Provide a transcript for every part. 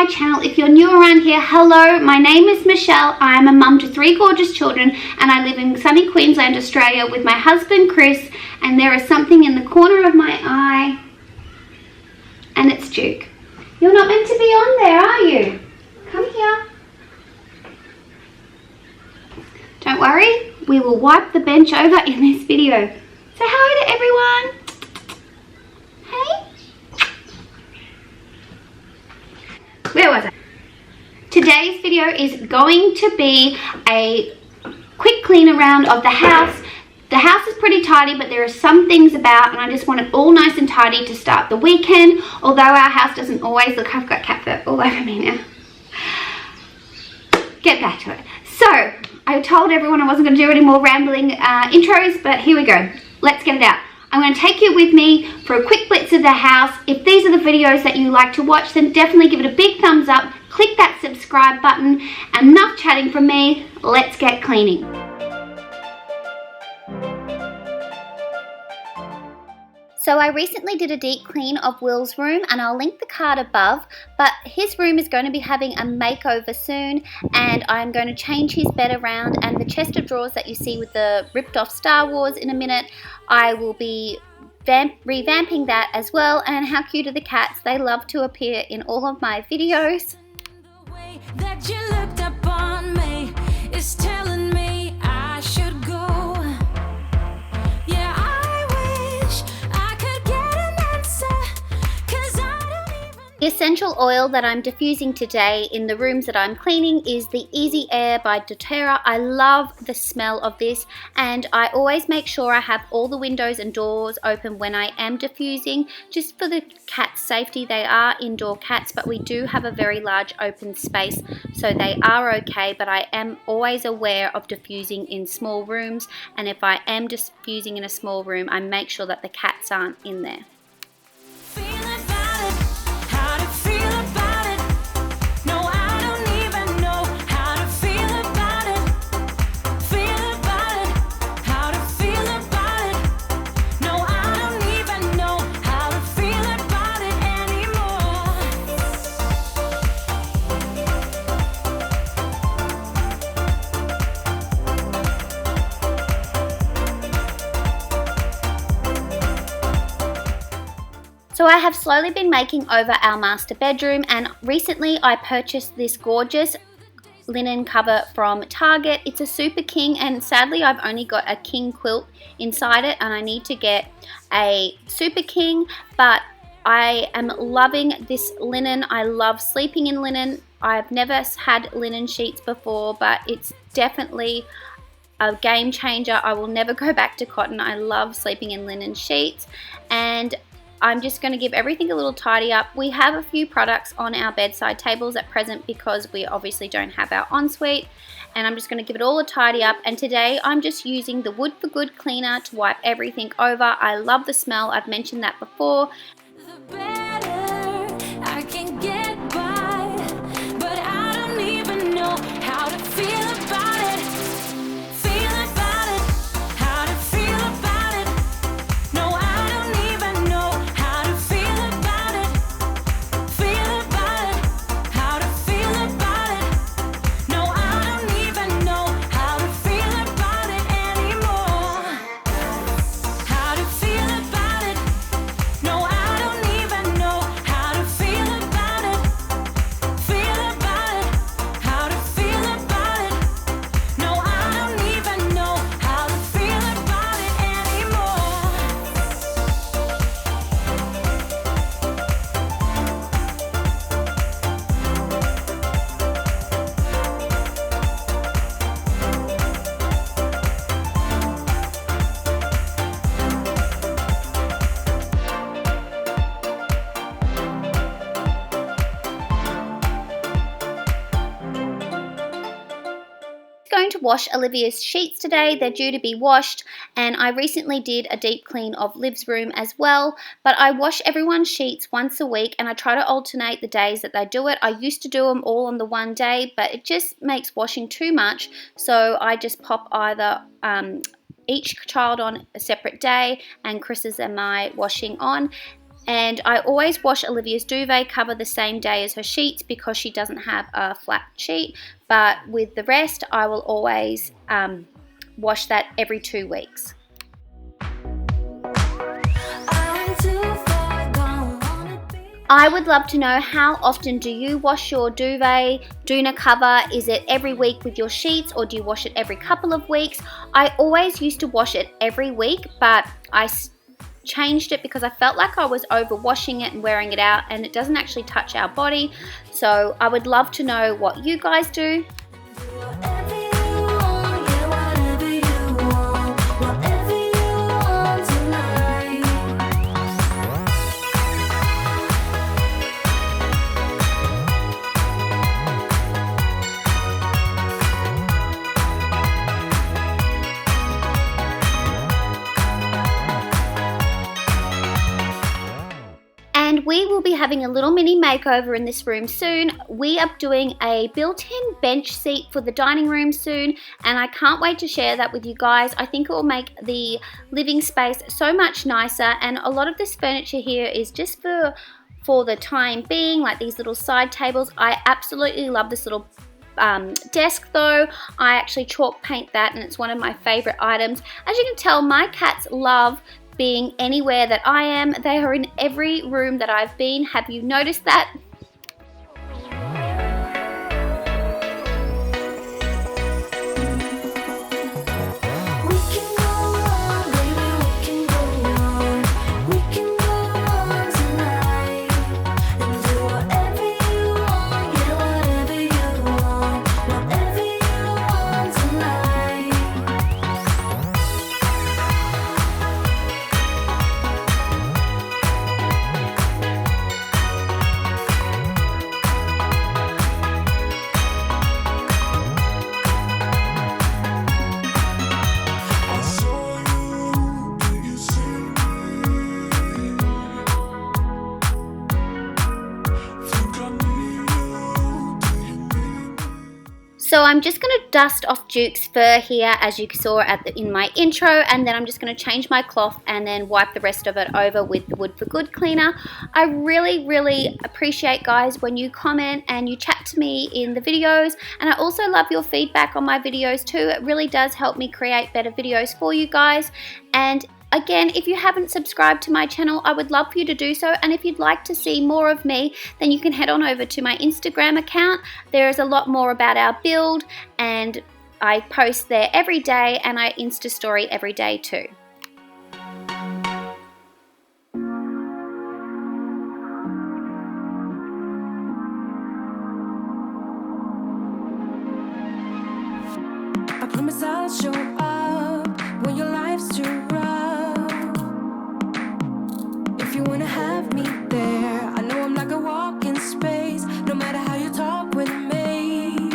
my channel. If you're new around here, hello, my name is Michelle. I am a mum to 3 gorgeous children and I live in sunny Queensland, Australia with my husband Chris, and there is something in the corner of my eye and it's Duke. You're not meant to be on there, are you? Come here. Don't worry, we will wipe the bench over in this video. Say hi to everyone. Hey. Where was I? Today's video is going to be a quick clean around of the house. The house is pretty tidy, but there are some things about, and I just want it all nice and tidy to start the weekend. Although our house doesn't always look, I've got cat fur all over me now. Get back to it. So, I told everyone I wasn't going to do any more rambling intros, but here we go. Let's get it out. I'm going to take you with me for a quick blitz of the house. If these are the videos that you like to watch, then definitely give it a big thumbs up. Click that subscribe button. Enough chatting from me. Let's get cleaning. So I recently did a deep clean of Will's room and I'll link the card above, but his room is going to be having a makeover soon and I'm going to change his bed around, and the chest of drawers that you see with the ripped off Star Wars in a minute, I will be revamping that as well. And how cute are the cats? They love to appear in all of my videos. The way that you looked up on me is telling me I should go. Yeah, I wish I could get an answer, 'cause I don't even... The essential oil that I'm diffusing today in the rooms that I'm cleaning is the Easy Air by doTERRA. I love the smell of this, and I always make sure I have all the windows and doors open when I am diffusing, just for the cat's safety. They are indoor cats, but we do have a very large open space, so they are okay, but I am always aware of diffusing in small rooms, and if I am diffusing in a small room, I make sure that the cats aren't in there. So I have slowly been making over our master bedroom, and recently I purchased this gorgeous linen cover from Target. It's a Super King, and sadly I've only got a king quilt inside it and I need to get a Super King, but I am loving this linen. I love sleeping in linen. I've never had linen sheets before, but it's definitely a game changer. I will never go back to cotton. I love sleeping in linen sheets, and I'm just going to give everything a little tidy up. We have a few products on our bedside tables at present because we obviously don't have our ensuite, and I'm just going to give it all a tidy up. And today I'm just using the Wood for Good cleaner to wipe everything over. I love the smell. I've mentioned that before. The better I can get by, but I don't even know how to feel about it. Feel about it, how to feel about it. No, I don't even know how to feel about it. Feel about it, how to feel about it. No, I don't even know how to feel about it anymore. How to feel about it. No, I don't even know how to feel about it. Feel about it, how to feel about it. No, I don't even know how to feel about it anymore. Going to wash Olivia's sheets today. They're due to be washed, and I recently did a deep clean of Liv's room as well, but I wash everyone's sheets once a week and I try to alternate the days that they do it. I used to do them all on the one day, but it just makes washing too much, so I just pop either each child on a separate day and Chris's and my washing on. And I always wash Olivia's duvet cover the same day as her sheets because she doesn't have a flat sheet. But with the rest, I will always wash that every 2 weeks. I would love to know, how often do you wash your duvet, doona cover? Is it every week with your sheets, or do you wash it every couple of weeks? I always used to wash it every week, but I changed it because I felt like I was over washing it and wearing it out, and it doesn't actually touch our body. So I would love to know what you guys do. And we will be having a little mini makeover in this room soon. We are doing a built-in bench seat for the dining room soon, and I can't wait to share that with you guys. I think it will make the living space so much nicer, and a lot of this furniture here is just for the time being, like these little side tables. I absolutely love this little desk though. I actually chalk paint that, and it's one of my favorite items. As you can tell, my cats love being anywhere that I am. They are in every room that I've been. Have you noticed that? So I'm just going to dust off Duke's fur here, as you saw in my intro, and then I'm just going to change my cloth and then wipe the rest of it over with the Wood for Good cleaner. I really appreciate, guys, when you comment and you chat to me in the videos, and I also love your feedback on my videos too. It really does help me create better videos for you guys. And again, if you haven't subscribed to my channel, I would love for you to do so. And if you'd like to see more of me, then you can head on over to my Instagram account. There is a lot more about our build, and I post there every day, and I Insta story every day too. I promise I'll show up when your life's too rough. If you wanna have me there, I know I'm like a walk in space. No matter how you talk with me,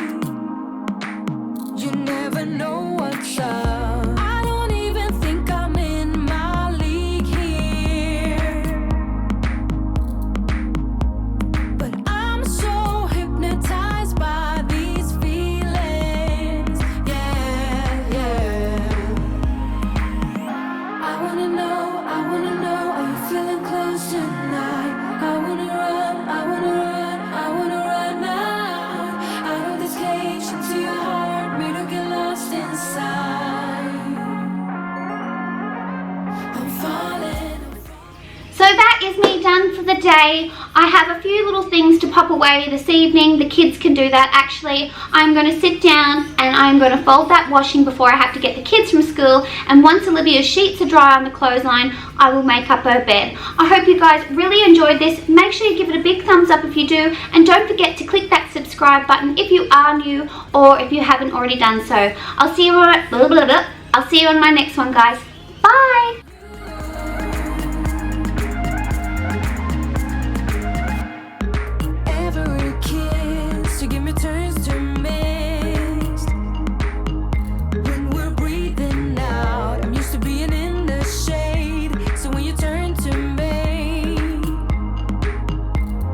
you never know what's up. I don't even think I'm in my league here, but I'm so hypnotized by these feelings. Yeah. I wanna know, are you feeling close tonight? I wanna run now, out of this cage into your heart, made to get lost inside. I'm falling. So that is me done for the day. I have a few little things to pop away this evening. The kids can do that. Actually, I'm going to sit down and I'm going to fold that washing before I have to get the kids from school. And once Olivia's sheets are dry on the clothesline, I will make up her bed. I hope you guys really enjoyed this. Make sure you give it a big thumbs up if you do. And don't forget to click that subscribe button if you are new or if you haven't already done so. I'll see you on my next one, guys. Bye.